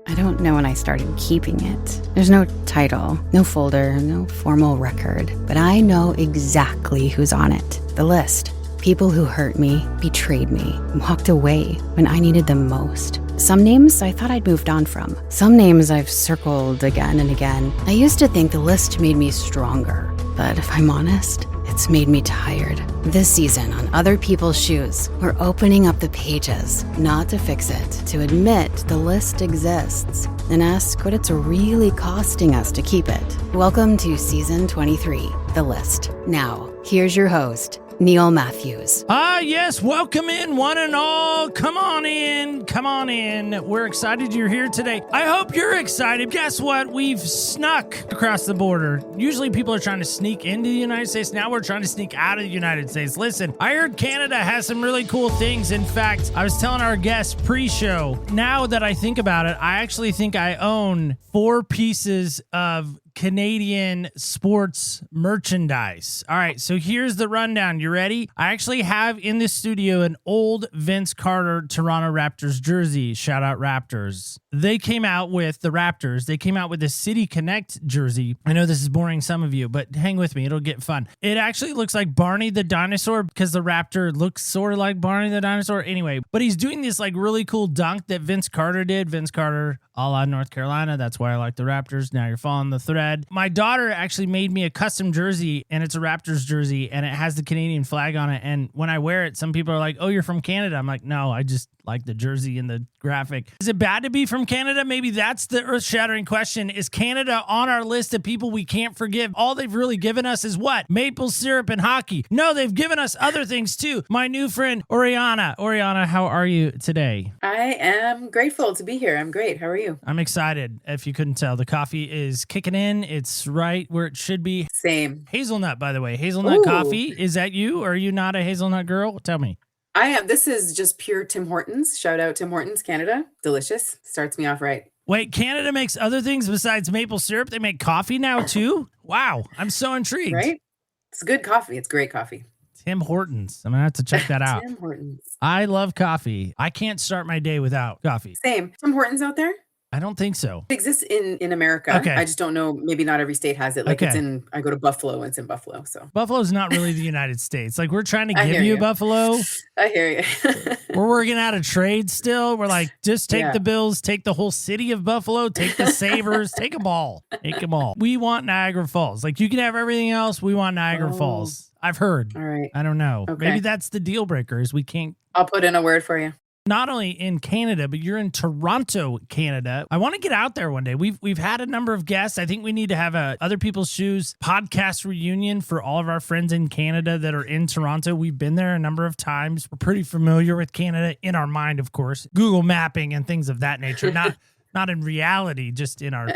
I don't know when I started keeping it. There's no title, no folder, no formal record, but I know exactly who's on it. The list. People who hurt me, betrayed me, walked away when I needed them most. Some names I thought I'd moved on from. Some names I've circled again and again. I used to think the list made me stronger, but if I'm honest, it's made me tired. This season on Other People's Shoes, we're opening up the pages, not to fix it, to admit the list exists, and ask what it's really costing us to keep it. Welcome to Season 23, The List. Now, here's your host, Neil Matthews. Yes, welcome in one and all. Come on in. We're excited you're here today. I hope you're excited. Guess what? We've snuck across the border. Usually people are trying to sneak into the United States. Now we're trying to sneak out of the United States. Listen, I heard Canada has some really cool things. In fact, I was telling our guests pre-show, now that I think about it, I actually think I own 4 pieces of Canadian sports merchandise. All right, so here's the rundown. You ready? I actually have in the studio an old Vince Carter Toronto Raptors jersey. Shout out Raptors. They came out with the Raptors. They came out with the City Connect jersey. I know this is boring some of you, but hang with me. It'll get fun. It actually looks like Barney the dinosaur because the Raptor looks sort of like Barney the dinosaur. Anyway, but he's doing this like really cool dunk that Vince Carter did. Vince Carter, a la North Carolina. That's why I like the Raptors. Now you're following the thread. My daughter actually made me a custom jersey, and it's a Raptors jersey, and it has the Canadian flag on it. And when I wear it, some people are like, "Oh, you're from Canada." I'm like, "No, I just like the jersey and the graphic." Is it bad to be from Canada? Maybe that's the earth-shattering question. Is Canada on our list of people we can't forgive? All they've really given us is what? Maple syrup and hockey. No, they've given us other things too. My new friend, Oriana. Oriana, how are you today? I am grateful to be here. I'm great. How are you? I'm excited. If you couldn't tell, the coffee is kicking in. It's right where it should be. Same. Hazelnut, by the way. Hazelnut coffee. Is that you? Or are you not a hazelnut girl? Tell me. I am. This is just pure Tim Hortons. Shout out Tim Hortons, Canada. Delicious. Starts me off right. Wait, Canada makes other things besides maple syrup? They make coffee now too? Wow. I'm so intrigued. Right? It's good coffee. It's great coffee. Tim Hortons. I'm going to have to check that out. Tim Hortons. I love coffee. I can't start my day without coffee. Same. Tim Hortons out there? I don't think so. It exists in America. Okay. I just don't know. Maybe not every state has it. Like I go to Buffalo and it's in Buffalo. So Buffalo's not really the United States. Like we're trying to give you Buffalo. I hear you. We're working out a trade still. We're like, just take the Bills, take the whole city of Buffalo, take the Sabres, take them all. Take them all. We want Niagara Falls. Like you can have everything else. We want Niagara Falls. I've heard. All right. I don't know. Okay. Maybe that's the deal breaker is we can't. I'll put in a word for you. Not only in Canada, but you're in Toronto, Canada. I want to get out there one day. We've had a number of guests. I think we need to have a Other People's Shoes podcast reunion for all of our friends in Canada that are in Toronto. We've been there a number of times. We're pretty familiar with Canada in our mind, of course. Google mapping and things of that nature. Not in reality, just in our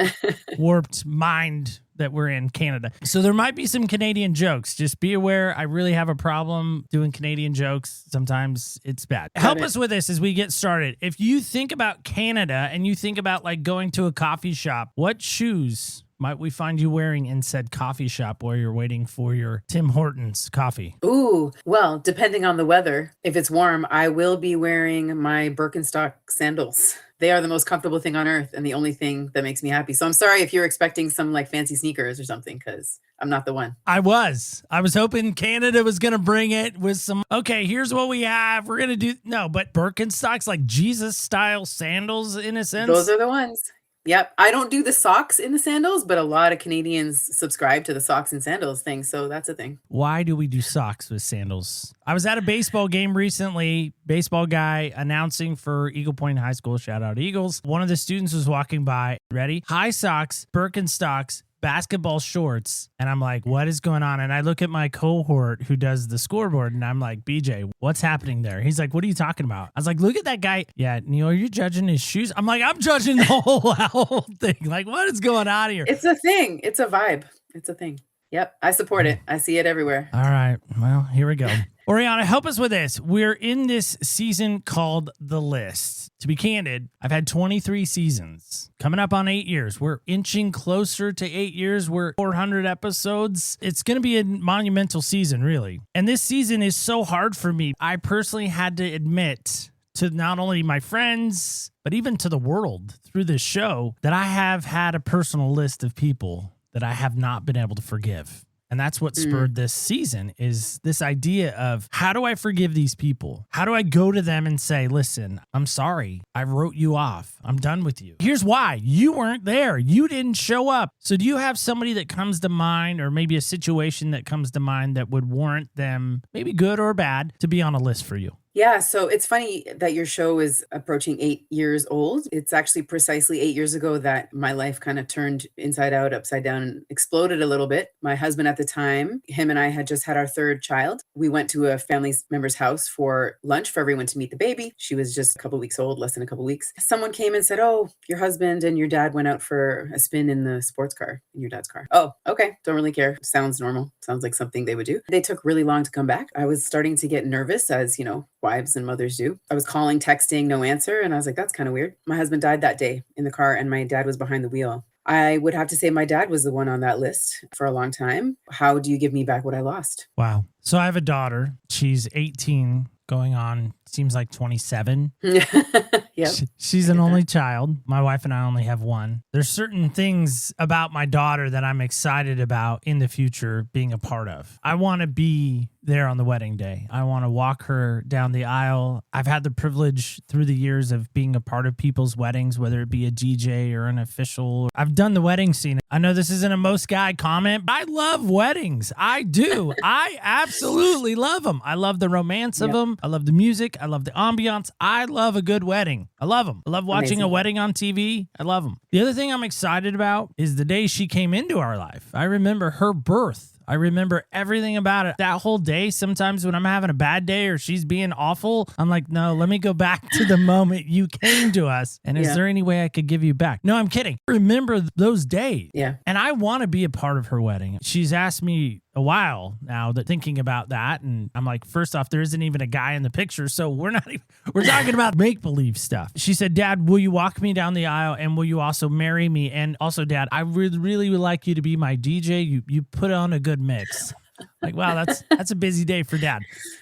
warped mind that we're in Canada. So there might be some Canadian jokes. Just be aware. I really have a problem doing Canadian jokes. Sometimes it's bad. Help us with this as we get started. If you think about Canada and you think about like going to a coffee shop, what shoes might we find you wearing in said coffee shop while you're waiting for your Tim Hortons coffee? Ooh, well, depending on the weather, if it's warm, I will be wearing my Birkenstock sandals. They are the most comfortable thing on earth and the only thing that makes me happy. So I'm sorry if you're expecting some like fancy sneakers or something, because I'm not the one. I was hoping Canada was going to bring it with some, okay, here's what we have. We're going to do, no, but Birkenstocks, like Jesus style sandals in a sense. Those are the ones. Yep. I don't do the socks in the sandals, but a lot of Canadians subscribe to the socks and sandals thing. So that's a thing. Why do we do socks with sandals? I was at a baseball game recently, baseball guy announcing for Eagle Point High School. Shout out Eagles. One of the students was walking by. Ready? High socks, Birkenstocks, basketball shorts. And I'm like, what is going on? And I look at my cohort who does the scoreboard and I'm like, BJ, what's happening there? He's like, what are you talking about? I was like, look at that guy. Yeah, Neil, are you judging his shoes? I'm like, I'm judging the whole thing. Like, what is going on here? It's a thing. It's a vibe. It's a thing. Yep. I support it. I see it everywhere. All right. Well, here we go. Oriana, help us with this. We're in this season called The List. To be candid, I've had 23 seasons. Coming up on 8 years. We're inching closer to 8 years. We're 400 episodes. It's going to be a monumental season, really. And this season is so hard for me. I personally had to admit to not only my friends, but even to the world through this show that I have had a personal list of people that I have not been able to forgive. And that's what spurred this season, is this idea of, how do I forgive these people? How do I go to them and say, listen, I'm sorry. I wrote you off. I'm done with you. Here's why. You weren't there. You didn't show up. So do you have somebody that comes to mind, or maybe a situation that comes to mind that would warrant them, maybe good or bad, to be on a list for you? Yeah, so it's funny that your show is approaching 8 years old. It's actually precisely 8 years ago that my life kind of turned inside out, upside down, and exploded a little bit. My husband at the time, him and I had just had our third child. We went to a family member's house for lunch for everyone to meet the baby. She was just a couple weeks old, less than a couple weeks. Someone came and said, oh, your husband and your dad went out for a spin in the sports car, in your dad's car. Oh, okay. Don't really care. Sounds normal. Sounds like something they would do. They took really long to come back. I was starting to get nervous, as, wives and mothers do. I was calling, texting, no answer. And I was like, that's kind of weird. My husband died that day in the car and my dad was behind the wheel. I would have to say my dad was the one on that list for a long time. How do you give me back what I lost? Wow. So I have a daughter. She's 18, going on, seems like 27. Yep. She's an only child. My wife and I only have one. There's certain things about my daughter that I'm excited about in the future being a part of. I want to be there on the wedding day. I want to walk her down the aisle. I've had the privilege through the years of being a part of people's weddings, whether it be a DJ or an official. I've done the wedding scene. I know this isn't a most guy comment, but I love weddings. I do. I absolutely love them. I love the romance of them. I love the music. I love the ambiance. I love a good wedding. I love them. I love watching a wedding on TV. I love them. The other thing I'm excited about is the day she came into our life. I remember her birth. I remember everything about it. That whole day, sometimes when I'm having a bad day or she's being awful, I'm like, no, let me go back to the moment you came to us. And is there any way I could give you back? No, I'm kidding. Remember those days. Yeah. And I want to be a part of her wedding. She's asked me a while now that thinking about that. And I'm like, first off, there isn't even a guy in the picture. So we're talking about make-believe stuff. She said, Dad, will you walk me down the aisle and will you also marry me? And also, Dad, I really would like you to be my DJ. You put on a good mix. Like, wow, that's a busy day for Dad.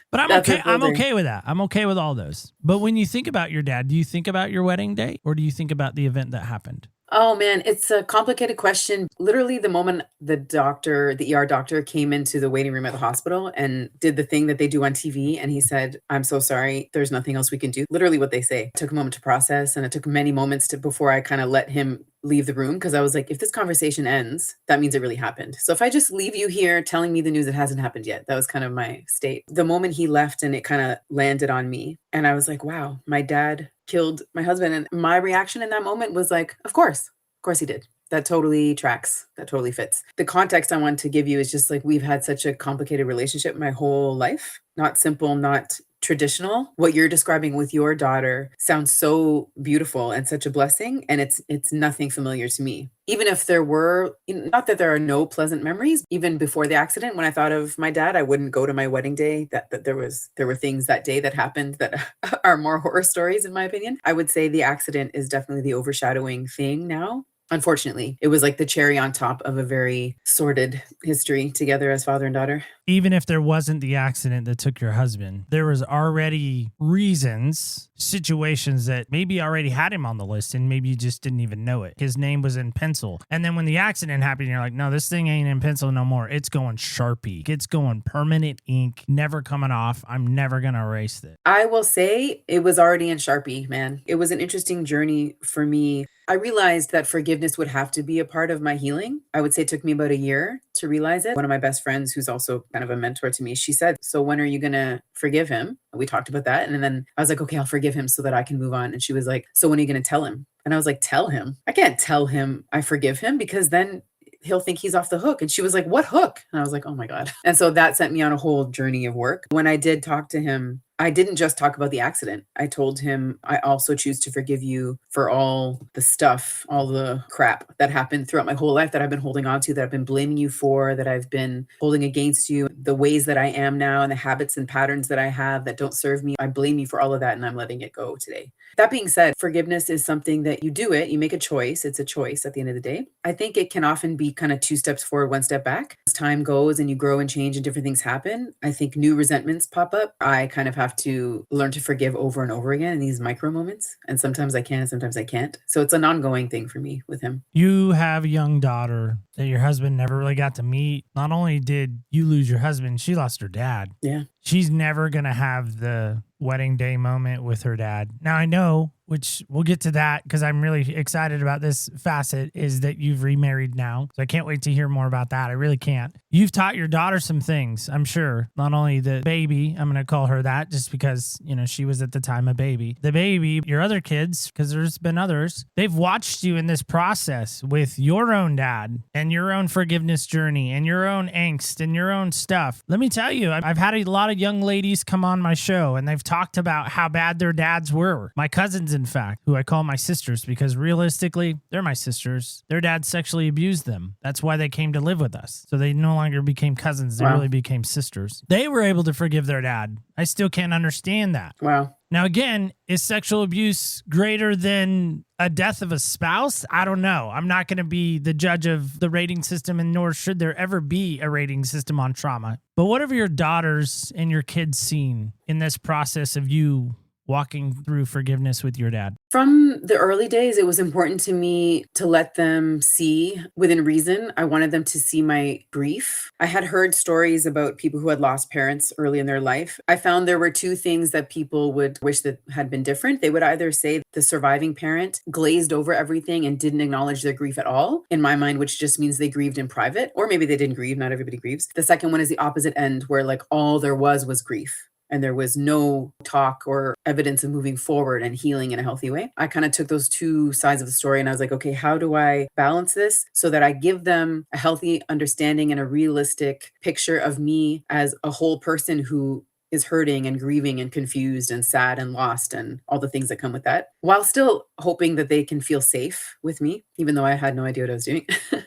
But I'm okay. I'm okay with that. I'm okay with all those. But when you think about your dad, do you think about your wedding day or do you think about the event that happened? Oh man, it's a complicated question. Literally the moment the ER doctor came into the waiting room at the hospital and did the thing that they do on TV and he said, I'm so sorry, there's nothing else we can do. Literally what they say. It took a moment to process and it took many moments before I kind of let him leave the room because I was like, if this conversation ends, that means it really happened. So if I just leave you here telling me the news, it hasn't happened yet. That was kind of my state. The moment he left and it kind of landed on me and I was like, wow, my dad killed my husband. And my reaction in that moment was like, of course he did. That totally tracks. That totally fits. The context I want to give you is just like, we've had such a complicated relationship my whole life. Not simple, not traditional. What you're describing with your daughter sounds so beautiful and such a blessing. And it's nothing familiar to me. Even if there were, not that there are no pleasant memories, even before the accident, when I thought of my dad, I wouldn't go to my wedding day, that there were things that day that happened that are more horror stories, in my opinion. I would say the accident is definitely the overshadowing thing now. Unfortunately, it was like the cherry on top of a very sordid history together as father and daughter. Even if there wasn't the accident that took your husband, there was already reasons, situations that maybe already had him on the list and maybe you just didn't even know it. His name was in pencil. And then when the accident happened, you're like, no, this thing ain't in pencil no more. It's going Sharpie. It's going permanent ink, never coming off. I'm never going to erase it. I will say it was already in Sharpie, man. It was an interesting journey for me. I realized that forgiveness would have to be a part of my healing. I would say it took me about a year to realize it. One of my best friends, who's also kind of a mentor to me, she said, so when are you going to forgive him? We talked about that. And then I was like, okay, I'll forgive him so that I can move on. And she was like, so when are you going to tell him? And I was like, tell him? I can't tell him I forgive him because then he'll think he's off the hook. And she was like, what hook? And I was like, oh my God. And so that sent me on a whole journey of work. When I did talk to him, I didn't just talk about the accident. I told him, I also choose to forgive you for all the stuff, all the crap that happened throughout my whole life that I've been holding on to, that I've been blaming you for, that I've been holding against you, the ways that I am now and the habits and patterns that I have that don't serve me. I blame you for all of that and I'm letting it go today. That being said, forgiveness is something that you do it, you make a choice. It's a choice at the end of the day. I think it can often be kind of 2 steps forward, 1 step back. As time goes and you grow and change and different things happen, I think new resentments pop up. I kind of have have to learn to forgive over and over again in these micro moments. And sometimes I can and sometimes I can't. So it's an ongoing thing for me with him. You have a young daughter that your husband never really got to meet. Not only did you lose your husband, she lost her dad. Yeah. She's never going to have the wedding day moment with her dad. Now I know, which we'll get to that because I'm really excited about this facet, is that you've remarried now. So I can't wait to hear more about that. I really can't. You've taught your daughter some things, I'm sure. Not only the baby, I'm going to call her that just because, she was at the time a baby. The baby, your other kids, because there's been others, they've watched you in this process with your own dad and your own forgiveness journey and your own angst and your own stuff. Let me tell you, I've had a lot of young ladies come on my show and they've talked about how bad their dads were. My cousins, in fact, who I call my sisters because realistically, they're my sisters. Their dad sexually abused them. That's why they came to live with us. So they no longer became cousins. They really became sisters. They were able to forgive their dad. I still can't understand that. Wow. Now, again, is sexual abuse greater than a death of a spouse? I don't know. I'm not going to be the judge of the rating system, and nor should there ever be a rating system on trauma. But what have your daughters and your kids seen in this process of you walking through forgiveness with your dad? From the early days, it was important to me to let them see within reason. I wanted them to see my grief. I had heard stories about people who had lost parents early in their life. I found there were two things that people would wish that had been different. They would either say the surviving parent glazed over everything and didn't acknowledge their grief at all, in my mind, which just means they grieved in private, or maybe they didn't grieve. Not everybody grieves. The second one is the opposite end, where like all there was grief. And there was no talk or evidence of moving forward and healing in a healthy way. I kind of took those two sides of the story and I was like, okay, how do I balance this so that I give them a healthy understanding and a realistic picture of me as a whole person who is hurting and grieving and confused and sad and lost and all the things that come with that, while still hoping that they can feel safe with me, even though I had no idea what I was doing.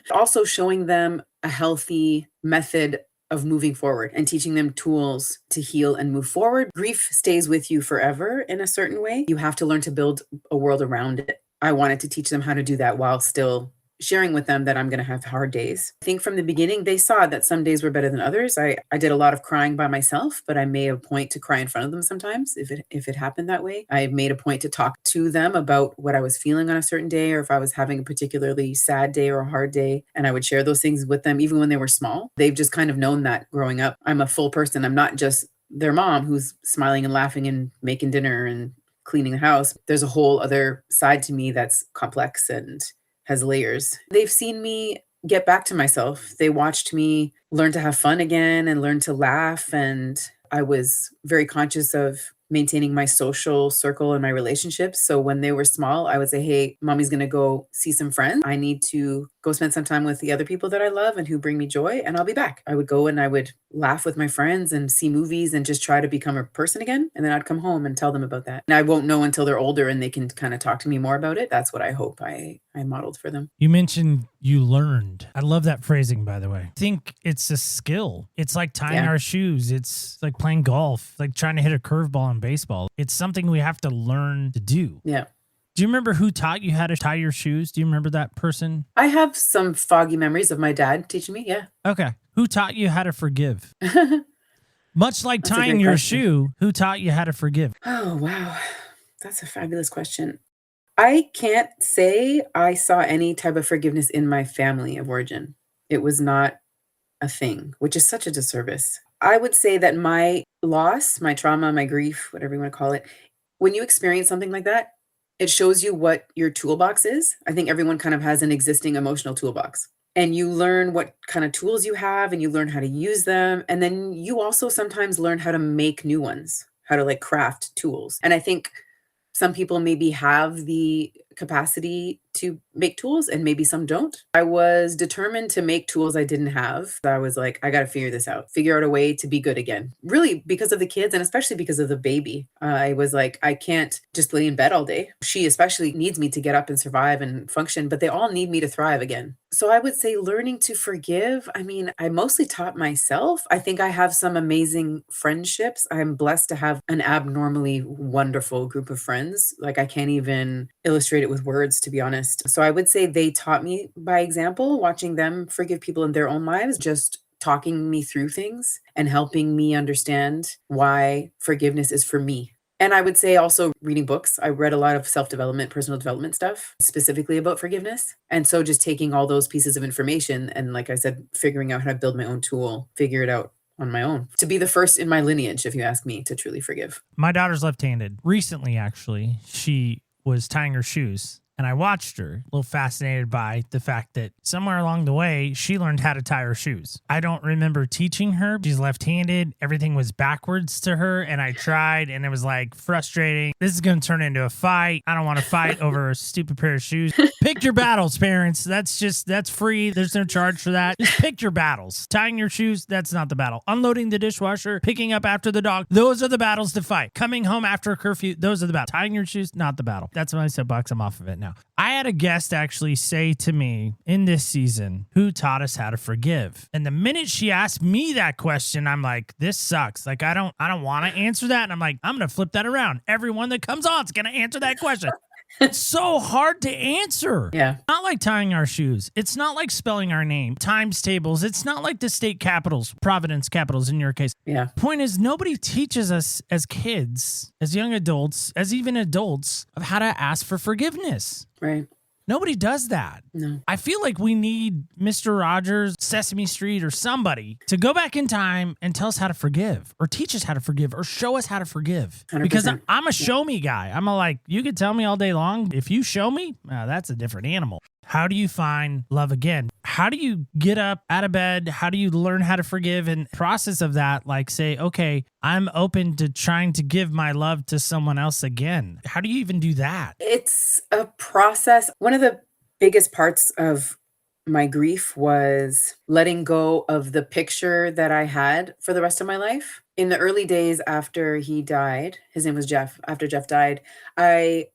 Also showing them a healthy method of moving forward and teaching them tools to heal and move forward. Grief stays with you forever in a certain way. You have to learn to build a world around it. I wanted to teach them how to do that while still sharing with them that I'm going to have hard days. I think from the beginning, they saw that some days were better than others. I did a lot of crying by myself, but I made a point to cry in front of them sometimes if it happened that way. I made a point to talk to them about what I was feeling on a certain day, or if I was having a particularly sad day or a hard day, and I would share those things with them even when they were small. They've just kind of known that growing up. I'm a full person. I'm not just their mom who's smiling and laughing and making dinner and cleaning the house. There's a whole other side to me that's complex and has layers. They've seen me get back to myself. They watched me learn to have fun again and learn to laugh. And I was very conscious of maintaining my social circle and my relationships. So when they were small, I would say, hey, mommy's going to go see some friends. I need to go spend some time with the other people that I love and who bring me joy, and I'll be back. I would go and I would laugh with my friends and see movies and just try to become a person again. And then I'd come home and tell them about that. And I won't know until they're older and they can kind of talk to me more about it. That's what I hope I modeled for them. You mentioned you learned. I love that phrasing, by the way. I think it's a skill. It's like tying our shoes. It's like playing golf, like trying to hit a curveball in baseball. It's something we have to learn to do. Yeah. Do you remember who taught you how to tie your shoes? Do you remember that person? I have some foggy memories of my dad teaching me. Yeah. Okay. Who taught you how to forgive? Much like That's a tying great your question. shoe, who taught you how to forgive? Oh, wow. That's a fabulous question. I can't say I saw any type of forgiveness in my family of origin. It was not a thing, which is such a disservice. I would say that my loss, my trauma, my grief, whatever you want to call it, when you experience something like that, it shows you what your toolbox is. I think everyone kind of has an existing emotional toolbox. And you learn what kind of tools you have and you learn how to use them. And then you also sometimes learn how to make new ones, how to like craft tools. And I think some people maybe have the capacity to make tools and maybe some don't. I was determined to make tools I didn't have. I was like, I got to figure out a way to be good again. Really because of the kids and especially because of the baby. I was like, I can't just lay in bed all day. She especially needs me to get up and survive and function, but they all need me to thrive again. So I would say learning to forgive. I mean, I mostly taught myself. I think I have some amazing friendships. I'm blessed to have an abnormally wonderful group of friends. Like I can't even illustrate it with words, to be honest. So I would say they taught me by example, watching them forgive people in their own lives just talking me through things and helping me understand why forgiveness is for me. And I would say also reading books. I read a lot of self-development, personal development stuff, specifically about forgiveness. And so just taking all those pieces of information and, like I said, figuring out how to build my own tool, figure it out on my own. To be the first in my lineage, if you ask me, to truly forgive. My daughter's left-handed. Recently, actually, she was tying her shoes. And I watched her, a little fascinated by the fact that somewhere along the way, she learned how to tie her shoes. I don't remember teaching her. She's left-handed. Everything was backwards to her. And I tried, and it was like frustrating. This is going to turn into a fight. I don't want to fight over a stupid pair of shoes. Pick your battles, parents. That's free. There's no charge for that. Just pick your battles. Tying your shoes, that's not the battle. Unloading the dishwasher, picking up after the dog, those are the battles to fight. Coming home after a curfew, those are the battles. Tying your shoes, not the battle. That's my soapbox. I'm off of it now. I had a guest actually say to me in this season, who taught us how to forgive? And the minute she asked me that question, I'm like, this sucks. Like, I don't want to answer that. And I'm like, I'm going to flip that around. Everyone that comes on is going to answer that question. It's so hard to answer. Yeah. Not like tying our shoes. It's not like spelling our name, times tables. It's not like the state capitals, Providence capitals in your case. Yeah. Point is, nobody teaches us as kids, as young adults, as even adults, of how to ask for forgiveness. Right. Nobody does that. No. I feel like we need Mr. Rogers, Sesame Street, or somebody to go back in time and tell us how to forgive, or teach us how to forgive, or show us how to forgive. 100%. Because I'm a show me guy. I'm you could tell me all day long. If you show me, that's a different animal. How do you find love again? How do you get up out of bed? How do you learn how to forgive? And process of that, like say, okay, I'm open to trying to give my love to someone else again. How do you even do that? It's a process. One of the biggest parts of my grief was letting go of the picture that I had for the rest of my life. In the early days after he died, his name was Jeff. After Jeff died, I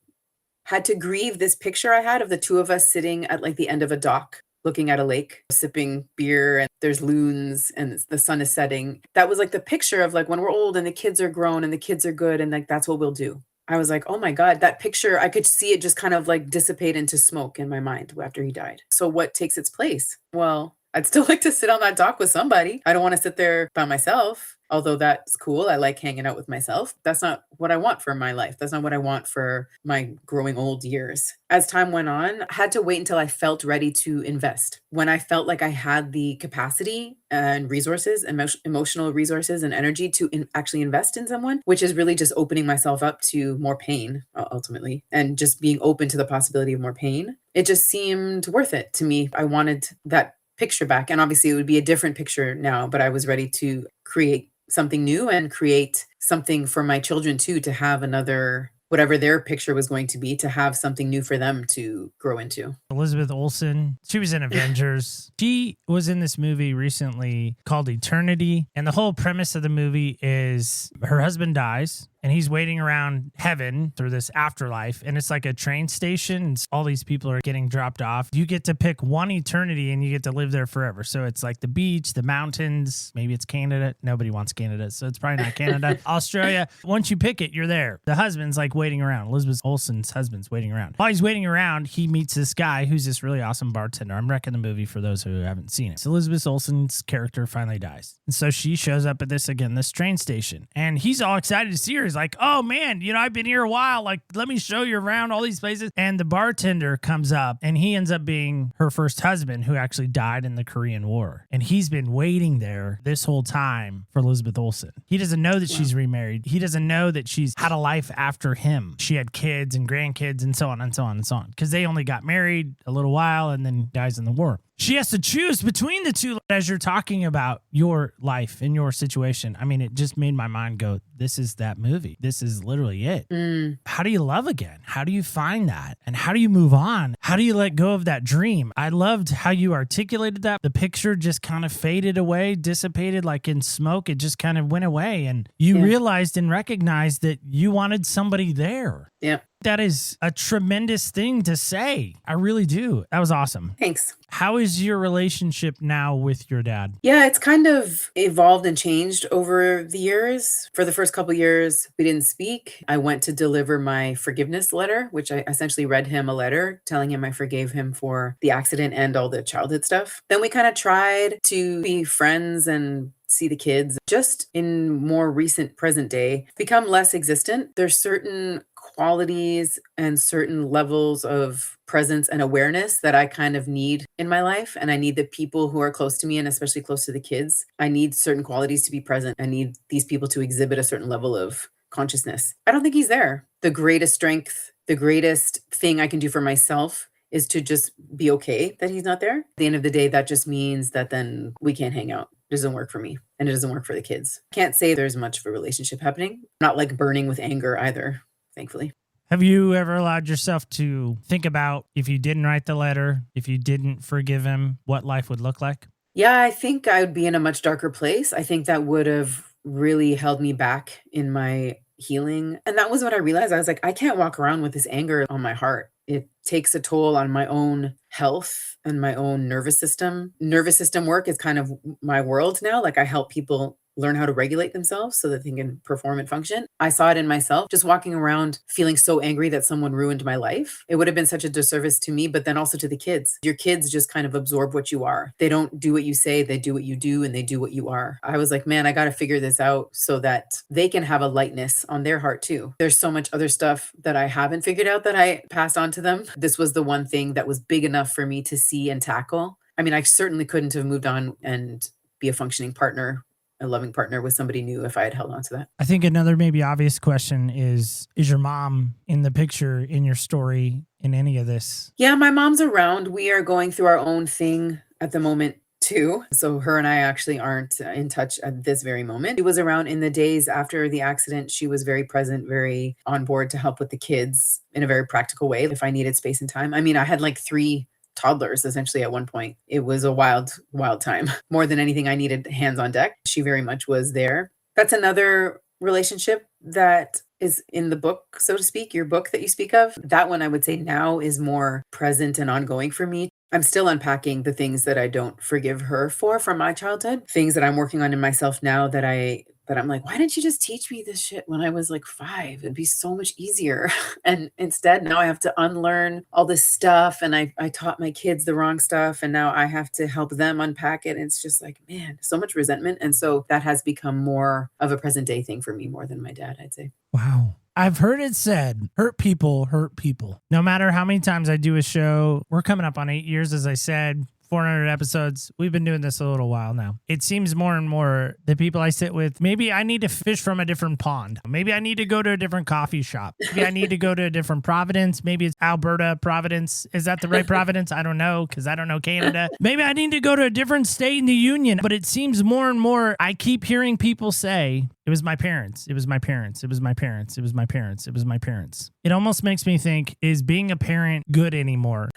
had to grieve this picture I had of the two of us sitting at like the end of a dock, looking at a lake, sipping beer, and there's loons and the sun is setting. That was like the picture of like when we're old and the kids are grown and the kids are good and like that's what we'll do. I was like, oh my God, that picture, I could see it just kind of like dissipate into smoke in my mind after he died. So what takes its place? Well, I'd still like to sit on that dock with somebody. I don't want to sit there by myself, although that's cool. I like hanging out with myself. That's not what I want for my life. That's not what I want for my growing old years. As time went on, I had to wait until I felt ready to invest. When I felt like I had the capacity and resources, emotional resources and energy to actually invest in someone, which is really just opening myself up to more pain, ultimately, and just being open to the possibility of more pain. It just seemed worth it to me. I wanted that picture back. And obviously it would be a different picture now, but I was ready to create something new and create something for my children too, to have another, whatever their picture was going to be, to have something new for them to grow into. Elizabeth Olsen, she was in Avengers. She was in this movie recently called Eternity. And the whole premise of the movie is her husband dies and he's waiting around heaven through this afterlife. And it's like a train station. And all these people are getting dropped off. You get to pick one eternity and you get to live there forever. So it's like the beach, the mountains, maybe it's Canada. Nobody wants Canada. So it's probably not Canada. Australia. Once you pick it, you're there. The husband's like waiting around. Elizabeth Olsen's husband's waiting around. While he's waiting around, he meets this guy who's this really awesome bartender. I'm wrecking the movie for those who haven't seen it. So Elizabeth Olsen's character finally dies. And so she shows up at this train station. And he's all excited to see her. He's like, oh man, I've been here a while. Like, let me show you around all these places. And the bartender comes up and he ends up being her first husband who actually died in the Korean War. And he's been waiting there this whole time for Elizabeth Olsen. He doesn't know that she's remarried. He doesn't know that she's had a life after him. She had kids and grandkids and so on and so on and so on. Because they only got married a little while and then dies in the war. She has to choose between the two as you're talking about your life and your situation. I mean, it just made my mind go, this is that movie. This is literally it. How do you love again? How do you find that? And how do you move on? How do you let go of that dream? I loved how you articulated that. The picture just kind of faded away, dissipated like in smoke. It just kind of went away. And you realized and recognized that you wanted somebody there. Yeah. that is a tremendous thing to say. I really do. That was awesome. Thanks. How is your relationship now with your dad? Yeah, it's kind of evolved and changed over the years. For the first couple years, we didn't speak. I went to deliver my forgiveness letter, which I essentially read him a letter telling him I forgave him for the accident and all the childhood stuff. Then we kind of tried to be friends and see the kids. Just in more recent present day, become less existent. There's certain qualities and certain levels of presence and awareness that I kind of need in my life. And I need the people who are close to me, and especially close to the kids. I need certain qualities to be present. I need these people to exhibit a certain level of consciousness. I don't think he's there. The greatest strength, the greatest thing I can do for myself is to just be okay that he's not there. At the end of the day, that just means that then we can't hang out. It doesn't work for me, and it doesn't work for the kids. Can't say there's much of a relationship happening. Not like burning with anger either, thankfully. Have you ever allowed yourself to think about if you didn't write the letter, if you didn't forgive him, what life would look like? Yeah, I think I would be in a much darker place. I think that would have really held me back in my healing. And that was what I realized. I was like, I can't walk around with this anger on my heart. It takes a toll on my own health and my own nervous system. Nervous system work is kind of my world now. Like, I help people learn how to regulate themselves so that they can perform and function. I saw it in myself, just walking around feeling so angry that someone ruined my life. It would have been such a disservice to me, but then also to the kids. Your kids just kind of absorb what you are. They don't do what you say, they do what you do, and they do what you are. I was like, man, I got to figure this out so that they can have a lightness on their heart too. There's so much other stuff that I haven't figured out that I passed on to them. This was the one thing that was big enough for me to see and tackle. I mean, I certainly couldn't have moved on and be a functioning partner, a loving partner with somebody new if I had held on to that. I think another maybe obvious question is your mom in the picture in your story in any of this? Yeah, my mom's around. We are going through our own thing at the moment too. So her and I actually aren't in touch at this very moment. She was around in the days after the accident. She was very present, very on board to help with the kids in a very practical way if I needed space and time. I mean, I had like 3 toddlers essentially at one point. It was a wild, wild time. More than anything, I needed hands on deck. She very much was there. That's another relationship that is in the book, so to speak, your book that you speak of. That one I would say now is more present and ongoing for me. I'm still unpacking the things that I don't forgive her for from my childhood, things that I'm working on in myself now that I'm like, why didn't you just teach me this shit when I was like 5? It'd be so much easier. And instead, now I have to unlearn all this stuff. And I taught my kids the wrong stuff. And now I have to help them unpack it. And it's just like, man, so much resentment. And so that has become more of a present day thing for me, more than my dad, I'd say. Wow. I've heard it said, hurt people hurt people. No matter how many times I do a show, we're coming up on 8 years, as I said. 400 episodes. We've been doing this a little while now. It seems more and more the people I sit with, maybe I need to fish from a different pond. Maybe I need to go to a different coffee shop. Maybe I need to go to a different Providence. Maybe it's Alberta, Providence. Is that the right Providence? I don't know, because I don't know Canada. Maybe I need to go to a different state in the Union. But it seems more and more, I keep hearing people say, it was my parents. It was my parents. It was my parents. It was my parents. It was my parents. It almost makes me think, is being a parent good anymore?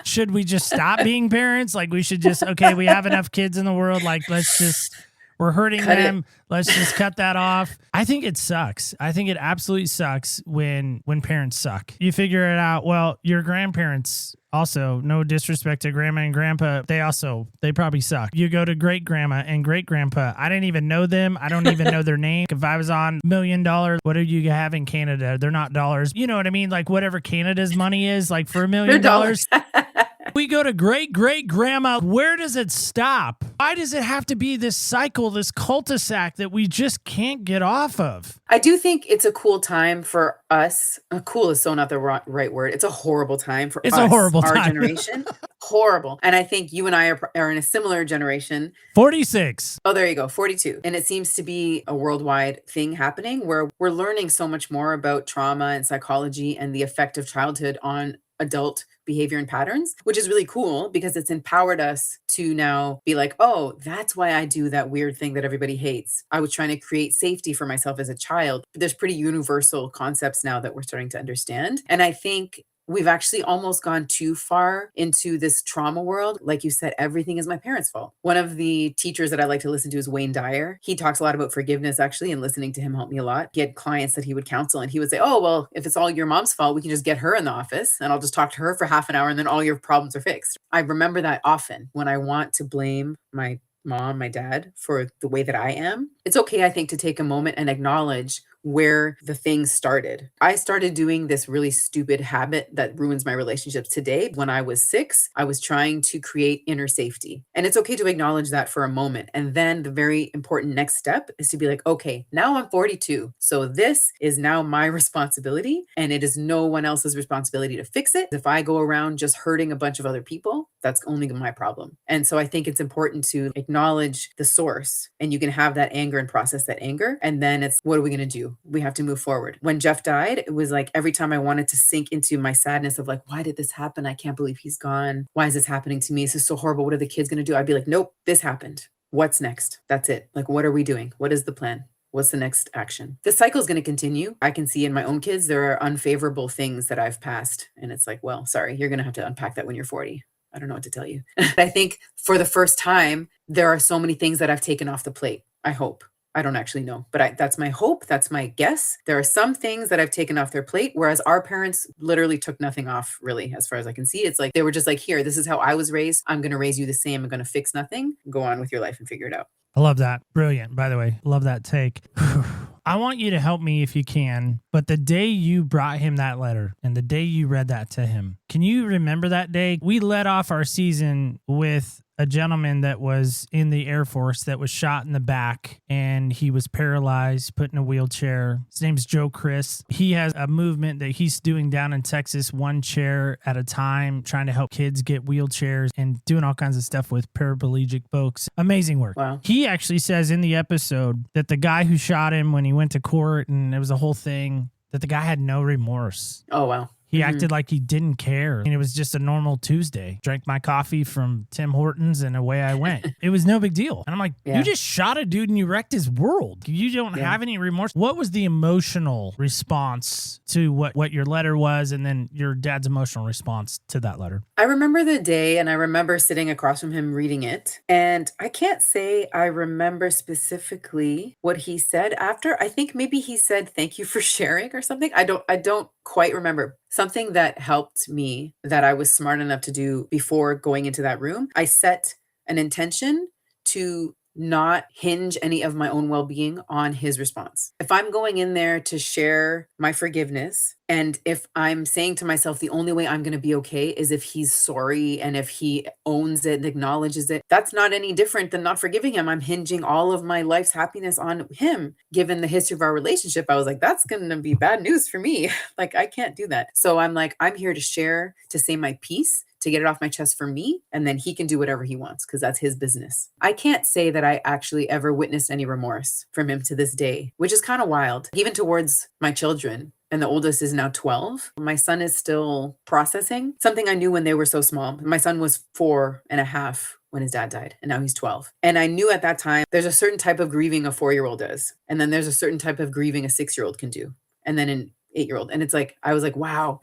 Should we just stop being parents? Like, we should just, okay, we have enough kids in the world. Like, we're hurting them. Let's just cut that off. I think it sucks. I think it absolutely sucks when parents suck. You figure it out. Well, your grandparents also, no disrespect to grandma and grandpa, they probably suck. You go to great grandma and great grandpa. I didn't even know them. I don't even know their name. If I was on $1 million, what do you have in Canada? They're not dollars. You know what I mean? Like, whatever Canada's money is, like for $1 million. We go to great-great-grandma. Where does it stop? Why does it have to be this cycle, this cul-de-sac that we just can't get off of? I do think it's a cool time for us. Cool is so not the right word. It's a horrible time for us. It's a horrible our time. generation. Horrible. And I think you and I are in a similar generation. 46. Oh, there you go. 42. And it seems to be a worldwide thing happening where we're learning so much more about trauma and psychology and the effect of childhood on adult behavior and patterns, which is really cool because it's empowered us to now be like, oh, that's why I do that weird thing that everybody hates. I was trying to create safety for myself as a child. There's pretty universal concepts now that we're starting to understand. And I think we've actually almost gone too far into this trauma world. Like you said, everything is my parents' fault. One of the teachers that I like to listen to is Wayne Dyer. He talks a lot about forgiveness, actually, and listening to him helped me a lot. He had clients that he would counsel, and he would say, oh, well, if it's all your mom's fault, we can just get her in the office and I'll just talk to her for half an hour and then all your problems are fixed. I remember that often when I want to blame my mom, my dad for the way that I am. It's okay, I think, to take a moment and acknowledge where the things started. I started doing this really stupid habit that ruins my relationships today. When I was 6, I was trying to create inner safety. And it's okay to acknowledge that for a moment. And then the very important next step is to be like, okay, now I'm 42. So this is now my responsibility, and it is no one else's responsibility to fix it. If I go around just hurting a bunch of other people, that's only my problem. And so I think it's important to acknowledge the source, and you can have that anger and process that anger. And then it's, what are we going to do? We have to move forward. When Jeff died, it was like every time I wanted to sink into my sadness of like, why did this happen? I can't believe he's gone. Why is this happening to me? This is so horrible. What are the kids going to do? I'd be like, nope, this happened. What's next? That's it. Like, what are we doing? What is the plan? What's the next action? The cycle is going to continue. I can see in my own kids, there are unfavorable things that I've passed. And it's like, well, sorry, you're going to have to unpack that when you're 40. I don't know what to tell you. I think for the first time, there are so many things that I've taken off the plate. I hope. I don't actually know, but that's my hope. That's my guess. There are some things that I've taken off their plate, whereas our parents literally took nothing off, really, as far as I can see. It's like they were just like, here, this is how I was raised. I'm going to raise you the same. I'm going to fix nothing. Go on with your life and figure it out. I love that. Brilliant, by the way. Love that take. I want you to help me if you can, but the day you brought him that letter and the day you read that to him, can you remember that day? We led off our season with a gentleman that was in the Air Force that was shot in the back and he was paralyzed, put in a wheelchair. His name's Joe Chris. He has a movement that he's doing down in Texas, one chair at a time, trying to help kids get wheelchairs and doing all kinds of stuff with paraplegic folks. Amazing work. Wow. He actually says in the episode that the guy who shot him when he went to court and it was a whole thing, that the guy had no remorse. Oh, wow. He acted like he didn't care. And it was just a normal Tuesday. Drank my coffee from Tim Hortons and away I went. It was no big deal. And I'm like, you just shot a dude and you wrecked his world. You don't have any remorse. What was the emotional response to what your letter was and then your dad's emotional response to that letter? I remember the day and I remember sitting across from him reading it. And I can't say I remember specifically what he said after. I think maybe he said, thank you for sharing or something. I don't quite remember. Something that helped me that I was smart enough to do before going into that room, I set an intention to not hinge any of my own well-being on his response. If I'm going in there to share my forgiveness, and if I'm saying to myself, the only way I'm going to be okay is if he's sorry and if he owns it and acknowledges it, that's not any different than not forgiving him. I'm hinging all of my life's happiness on him. Given the history of our relationship, I was like, that's going to be bad news for me. Like, I can't do that. So I'm like, I'm here to share, to say my piece, to get it off my chest for me, and then he can do whatever he wants because that's his business. I can't say that I actually ever witnessed any remorse from him to this day, which is kind of wild, even towards my children. And the oldest is now 12. My son is still processing something I knew when they were so small. My son was 4.5 when his dad died, and now he's 12. And I knew at that time, there's a certain type of grieving a 4-year-old does. And then there's a certain type of grieving a 6-year-old can do. And then an 8-year-old. And it's like, I was like, wow,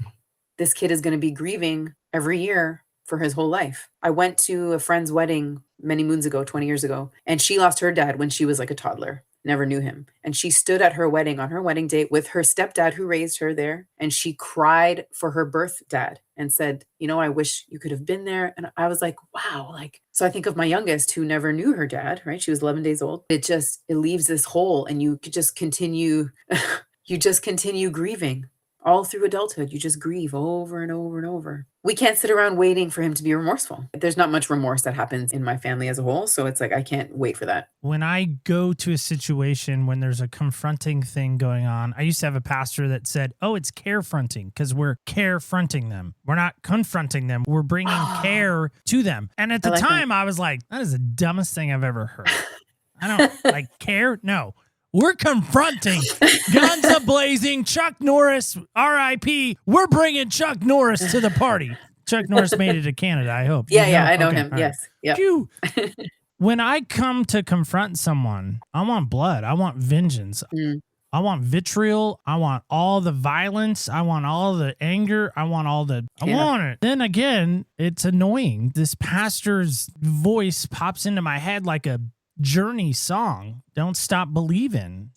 this kid is going to be grieving every year for his whole life. I went to a friend's wedding many moons ago, 20 years ago, and she lost her dad when she was like a toddler, never knew him. And she stood at her wedding on her wedding date with her stepdad who raised her there. And she cried for her birth dad and said, you know, I wish you could have been there. And I was like, wow. Like, so I think of my youngest who never knew her dad, right? She was 11 days old. It leaves this hole and you could just continue, you just continue grieving. All through adulthood, you just grieve over and over and over. We can't sit around waiting for him to be remorseful. There's not much remorse that happens in my family as a whole. So it's like, I can't wait for that. When I go to a situation when there's a confronting thing going on, I used to have a pastor that said, oh, it's care-fronting because we're care-fronting them. We're not confronting them. We're bringing care to them. And at the time, I was like, that is the dumbest thing I've ever heard. I don't like care. No. We're confronting. Guns a-blazing. Chuck Norris, R.I.P. We're bringing Chuck Norris to the party. Chuck Norris made it to Canada, I hope. Yeah, I know him. Yes. Right. When I come to confront someone, I want blood. I want vengeance. I want vitriol. I want all the violence. I want all the anger. I want I want it. Then again, it's annoying. This pastor's voice pops into my head like a Journey song, Don't Stop Believing.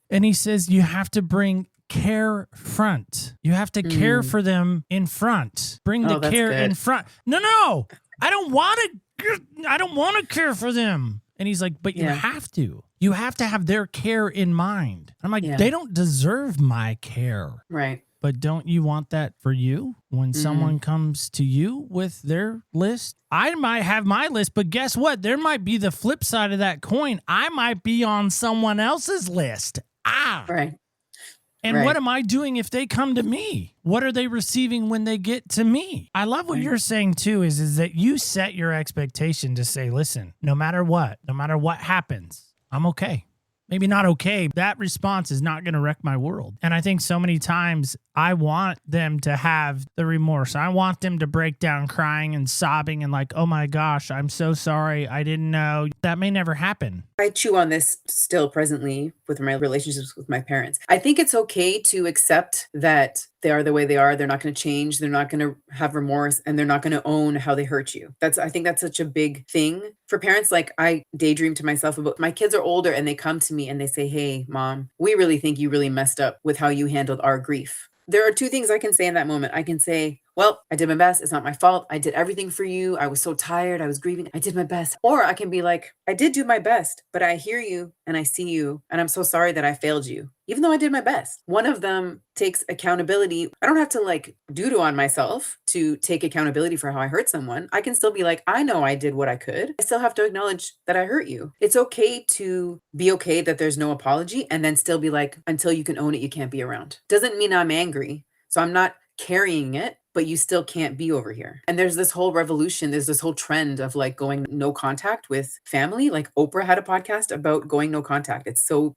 And he says, you have to bring care front. You have to care for them in front. Bring the care in front. No, I don't want to care for them. And he's like, but you have to. You have to have their care in mind. I'm like, they don't deserve my care. Right. But don't you want that for you? When someone comes to you with their list, I might have my list, but guess what? There might be the flip side of that coin. I might be on someone else's list. Right. And what am I doing if they come to me? What are they receiving when they get to me? I love what you're saying too, is that you set your expectation to say, listen, no matter what happens, I'm okay. Maybe not okay. That response is not going to wreck my world. And I think so many times I want them to have the remorse. I want them to break down crying and sobbing and like, oh my gosh, I'm so sorry. I didn't know. That may never happen. I chew on this still presently with my relationships with my parents. I think it's okay to accept that they are the way they are. They're not going to change. They're not going to have remorse, and they're not going to own how they hurt you. I think that's such a big thing for parents. Like, I daydream to myself about my kids are older and they come to me and they say, hey, mom, we really think you really messed up with how you handled our grief. There are two things I can say in that moment. I can say, well, I did my best. It's not my fault. I did everything for you. I was so tired. I was grieving. I did my best. Or I can be like, I did do my best, but I hear you and I see you, and I'm so sorry that I failed you, even though I did my best. One of them takes accountability. I don't have to like doo-doo on myself to take accountability for how I hurt someone. I can still be like, I know I did what I could. I still have to acknowledge that I hurt you. It's okay to be okay that there's no apology, and then still be like, until you can own it, you can't be around. Doesn't mean I'm angry. So I'm not carrying it, but you still can't be over here. And there's this whole revolution. There's this whole trend of like going no contact with family. Like Oprah had a podcast about going no contact. It's so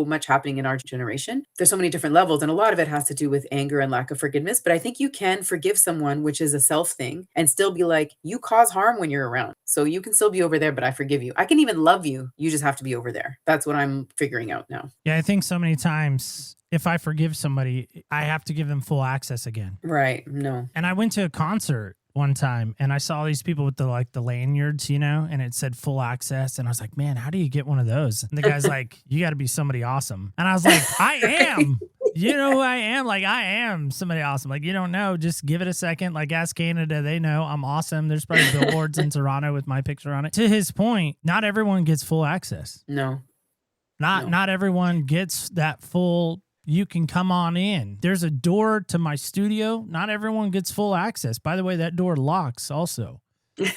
much happening in our generation. There's so many different levels, and a lot of it has to do with anger and lack of forgiveness. But I think you can forgive someone, which is a self thing, and still be like, you cause harm when you're around. So you can still be over there, but I forgive you. I can even love you. You just have to be over there. That's what I'm figuring out now. Yeah, I think so many times if I forgive somebody, I have to give them full access again. Right. No. And I went to a concert one time and I saw these people with the lanyards, and it said full access. And I was like, man, how do you get one of those? And the guy's like, you got to be somebody awesome. And I was like, I am. You know who I am? Like, I am somebody awesome. Like, you don't know. Just give it a second. Like, ask Canada. They know I'm awesome. There's probably billboards in Toronto with my picture on it. To his point, not everyone gets full access. No. Not everyone gets that full. You can come on in. There's a door to my studio. Not everyone gets full access. By the way, that door locks also. Right.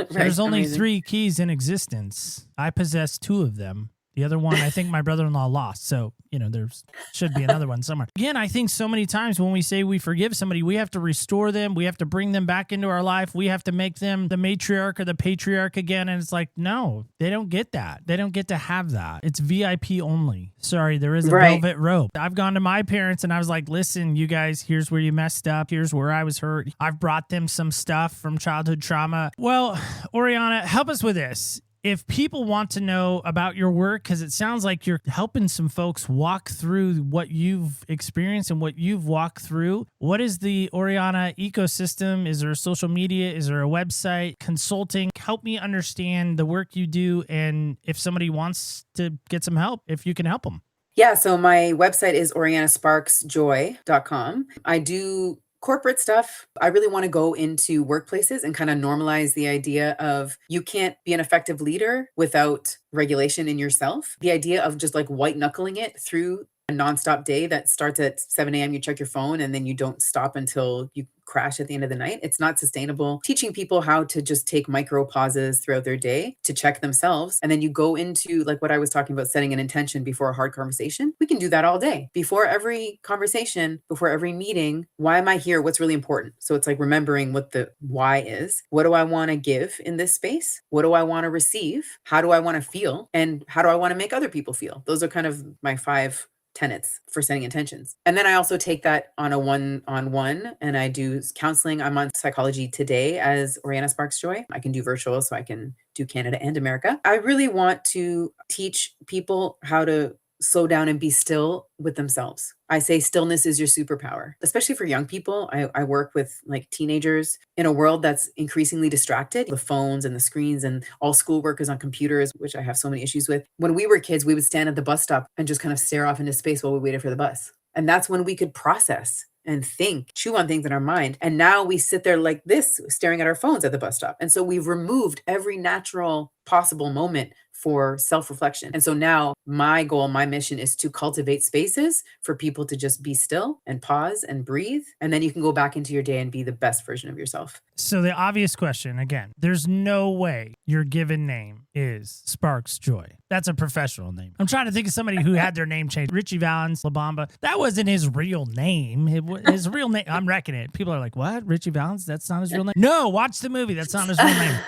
There's only Amazing. 3 keys in existence. I possess 2 of them. The other one, I think my brother-in-law lost. So, there should be another one somewhere. Again, I think so many times when we say we forgive somebody, we have to restore them. We have to bring them back into our life. We have to make them the matriarch or the patriarch again. And it's like, no, they don't get that. They don't get to have that. It's VIP only. Sorry, there is a velvet rope. I've gone to my parents and I was like, listen, you guys, here's where you messed up. Here's where I was hurt. I've brought them some stuff from childhood trauma. Well, Oriana, help us with this. If people want to know about your work, because it sounds like you're helping some folks walk through what you've experienced and what you've walked through, what is the Oriana ecosystem? Is there a social media? Is there a website? Consulting? Help me understand the work you do, and if somebody wants to get some help, if you can help them. Yeah, so my website is orianasparksjoy.com. I do corporate stuff. I really want to go into workplaces and kind of normalize the idea of you can't be an effective leader without regulation in yourself. The idea of just like white knuckling it through a nonstop day that starts at 7 a.m. You check your phone and then you don't stop until you crash at the end of the night. It's not sustainable. Teaching people how to just take micro pauses throughout their day to check themselves. And then you go into like what I was talking about, setting an intention before a hard conversation. We can do that all day. Before every conversation, before every meeting, why am I here? What's really important? So it's like remembering what the why is. What do I want to give in this space? What do I want to receive? How do I want to feel? And how do I want to make other people feel? Those are kind of my 5 tenets for setting intentions. And then I also take that on a one-on-one and I do counseling. I'm on Psychology Today as Oriana Sparks Joy. I can do virtual, so I can do Canada and America. I really want to teach people how to slow down and be still with themselves. I say stillness is your superpower, especially for young people. I work with like teenagers in a world that's increasingly distracted. The phones and the screens and all schoolwork is on computers, which I have so many issues with. When we were kids, we would stand at the bus stop and just kind of stare off into space while we waited for the bus. And that's when we could process and think, chew on things in our mind. And now we sit there like this, staring at our phones at the bus stop. And so we've removed every natural possible moment for self-reflection. And so now my goal, my mission is to cultivate spaces for people to just be still and pause and breathe. And then you can go back into your day and be the best version of yourself. So the obvious question, again, there's no way your given name is Sparks Joy. That's a professional name. I'm trying to think of somebody who had their name changed. Richie Valens, La Bamba. That wasn't his real name. His real name, I'm wrecking it. People are like, what? Richie Valens? That's not his real name? No, watch the movie. That's not his real name.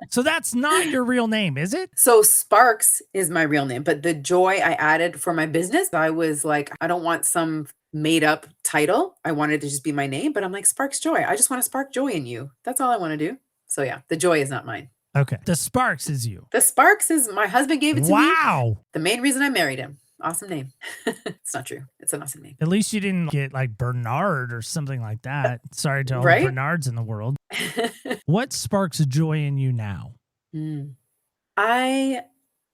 So that's not your real name, is it? So Sparks is my real name, but the Joy I added for my business, I was like, I don't want some made up title. I wanted to just be my name, but I'm like, Sparks Joy. I just want to spark joy in you. That's all I want to do. So yeah, the Joy is not mine. Okay. The Sparks is you. The Sparks is my husband gave it to me. Wow. The main reason I married him. Awesome name. It's not true. It's an awesome name. At least you didn't get like Bernard or something like that. Sorry to all Right? the Bernards in the world. What sparks joy in you now? I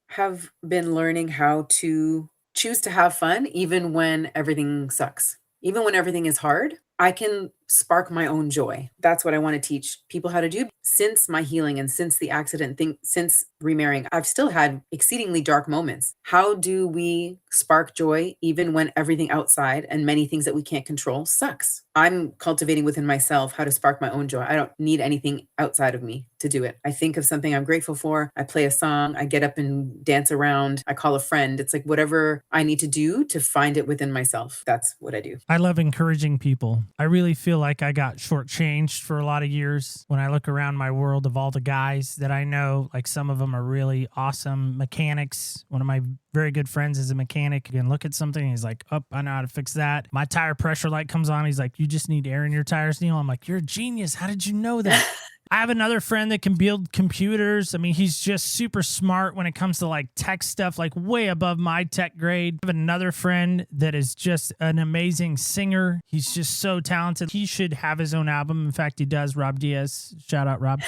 have been learning how to choose to have fun even when everything sucks. Even when everything is hard, I can spark my own joy. That's what I want to teach people how to do. Since my healing and since the accident thing, since remarrying, I've still had exceedingly dark moments. How do we spark joy even when everything outside and many things that we can't control sucks? I'm cultivating within myself how to spark my own joy. I don't need anything outside of me to do it. I think of something I'm grateful for. I play a song. I get up and dance around. I call a friend. It's like whatever I need to do to find it within myself. That's what I do. I love encouraging people. I really feel like I got shortchanged for a lot of years. When I look around my world of all the guys that I know, like some of them are really awesome mechanics. One of my very good friends is a mechanic. You can look at something and he's like, oh, I know how to fix that. My tire pressure light comes on. He's like, you just need air in your tires, Neil. I'm like, you're a genius. How did you know that? I have another friend that can build computers. I mean, he's just super smart when it comes to like tech stuff, like way above my tech grade. I have another friend that is just an amazing singer. He's just so talented. He should have his own album. In fact, he does. Rob Diaz. Shout out, Rob.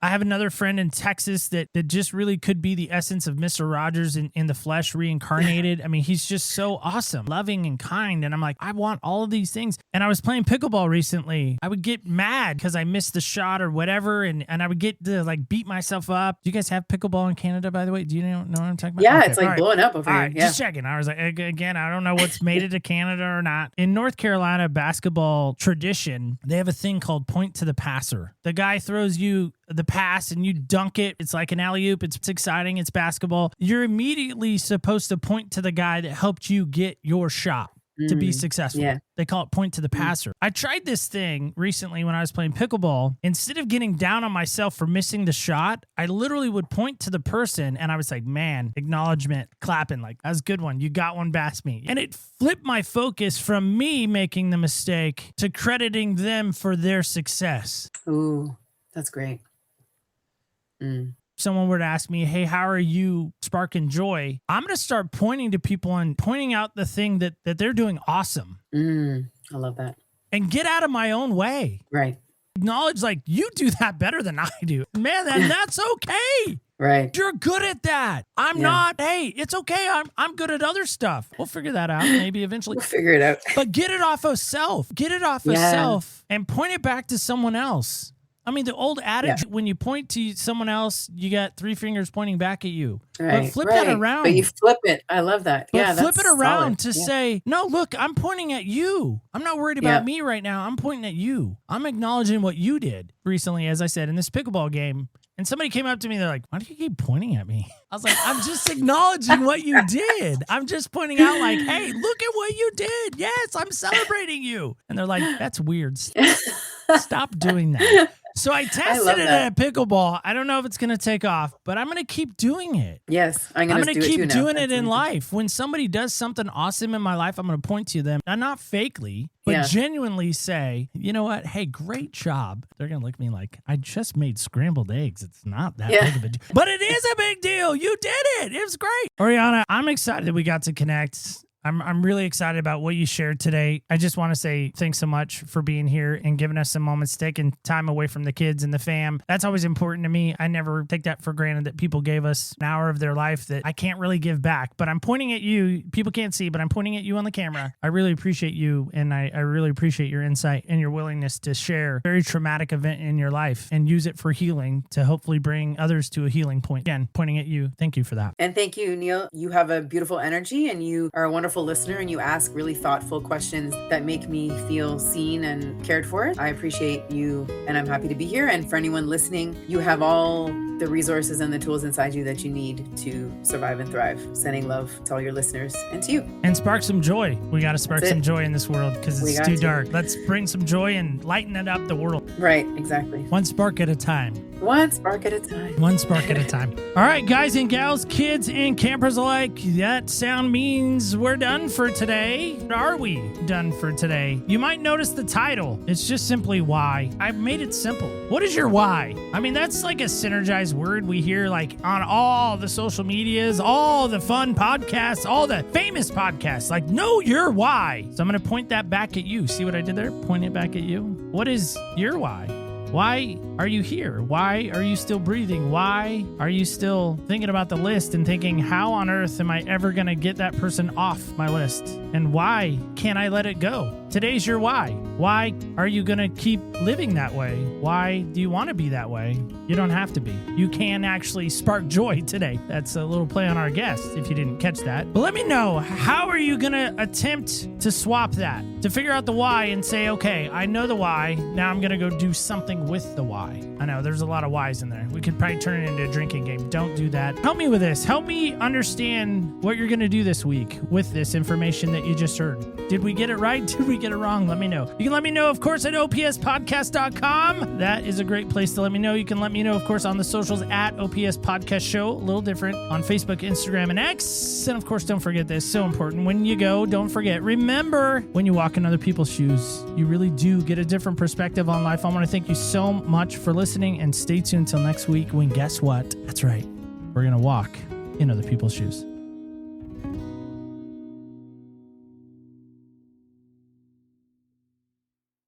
I have another friend in Texas that just really could be the essence of Mr. Rogers in the flesh reincarnated. I mean, he's just so awesome, loving and kind. And I'm like, I want all of these things. And I was playing pickleball recently. I would get mad because I missed the shot or whatever. And I would get to like beat myself up. Do you guys have pickleball in Canada, by the way? Do you know what I'm talking about? Yeah, Okay, it's like blowing up over here. Yeah. Just checking. I was like, again, I don't know what's made it to Canada or not. In North Carolina basketball tradition, they have a thing called point to the passer. The guy throws you the pass and you dunk it. It's like an alley-oop. It's exciting. It's basketball. You're immediately supposed to point to the guy that helped you get your shot to be successful. Yeah. They call it point to the passer. I tried this thing recently when I was playing pickleball. Instead of getting down on myself for missing the shot, I literally would point to the person and I was like, man, acknowledgement, clapping, like, that was a good one. You got one past me. And it flipped my focus from me making the mistake to crediting them for their success. Ooh, that's great. Someone were to ask me, hey, how are you sparking joy? I'm going to start pointing to people and pointing out the thing that they're doing awesome. I love that. And get out of my own way. Right. Acknowledge, like, you do that better than I do. Man, that's okay. Right. You're good at that. I'm not. Hey, it's okay. I'm good at other stuff. We'll figure that out maybe eventually. We'll figure it out. But get it off of self. Get it off of self and point it back to someone else. I mean, the old adage, when you point to someone else, you got three fingers pointing back at you. Right, but flip that around. But you flip it. I love that. But yeah, flip that's it around solid. to say, no, look, I'm pointing at you. I'm not worried about me right now. I'm pointing at you. I'm acknowledging what you did recently, as I said, in this pickleball game. And somebody came up to me, they're like, why do you keep pointing at me? I was like, I'm just acknowledging what you did. I'm just pointing out like, hey, look at what you did. Yes, I'm celebrating you. And they're like, that's weird. Stop doing that. So I tested love it that. at pickleball. I don't know if it's going to take off, but I'm going to keep doing it. Yes, I'm I'm going to keep doing it That's in amazing. life. When somebody does something awesome in my life, I'm going to point to them, and not fakely, but genuinely say, you know what? Hey, great job. They're going to look at me like, I just made scrambled eggs. It's not that big of a deal. But it is a big deal. You did it. It was great. Oriana, I'm excited that we got to connect. I'm really excited about what you shared today. I just want to say thanks so much for being here and giving us some moments, taking time away from the kids and the fam. That's always important to me. I never take that for granted that people gave us an hour of their life that I can't really give back. But I'm pointing at you. People can't see, but I'm pointing at you on the camera. I really appreciate you, and I really appreciate your insight and your willingness to share a very traumatic event in your life and use it for healing to hopefully bring others to a healing point. Again, pointing at you. Thank you for that. And thank you, Neil. You have a beautiful energy, and you are a wonderful listener, and you ask really thoughtful questions that make me feel seen and cared for. I appreciate you, and I'm happy to be here. And for anyone listening, you have all the resources and the tools inside you that you need to survive and thrive. Sending love to all your listeners and to you. And spark some joy. We got to spark some joy in this world because it's too dark. Let's bring some joy and lighten it up the world. Right, exactly. One spark at a time. One spark at a time. One spark at a time. All right, guys and gals, kids and campers alike, that sound means we're done for today. Are we done for today? You might notice the title. It's just simply why. I've made it simple. What is your why? I mean, that's like a synergized word we hear like on all the social medias, all the fun podcasts, all the famous podcasts. Like, know your why. So I'm going to point that back at you. See what I did there? Point it back at you. What is your why? Why are you here? Why are you still breathing? Why are you still thinking about the list and thinking, how on earth am I ever going to get that person off my list? And why can't I let it go? Today's your why. Why are you going to keep living that way? Why do you want to be that way? You don't have to be. You can actually spark joy today. That's a little play on our guest, if you didn't catch that. But let me know, how are you going to attempt to swap that? To figure out the why and say, okay, I know the why. Now I'm going to go do something with the why. I know there's a lot of whys in there. We could probably turn it into a drinking game. Don't do that. Help me with this. Help me understand what you're going to do this week with this information that you just heard. Did we get it right? Did we get it wrong? Let me know. You can let me know, of course, at opspodcast.com. That is a great place to let me know. You can let me know, of course, on the socials at OPS Podcast Show. A little different on Facebook, Instagram, and X. And of course, don't forget this. So important. When you go, don't forget. Remember, when you walk in other people's shoes, you really do get a different perspective on life. I want to thank you so much for listening, and stay tuned until next week when, guess what? That's right. We're going to walk in other people's shoes.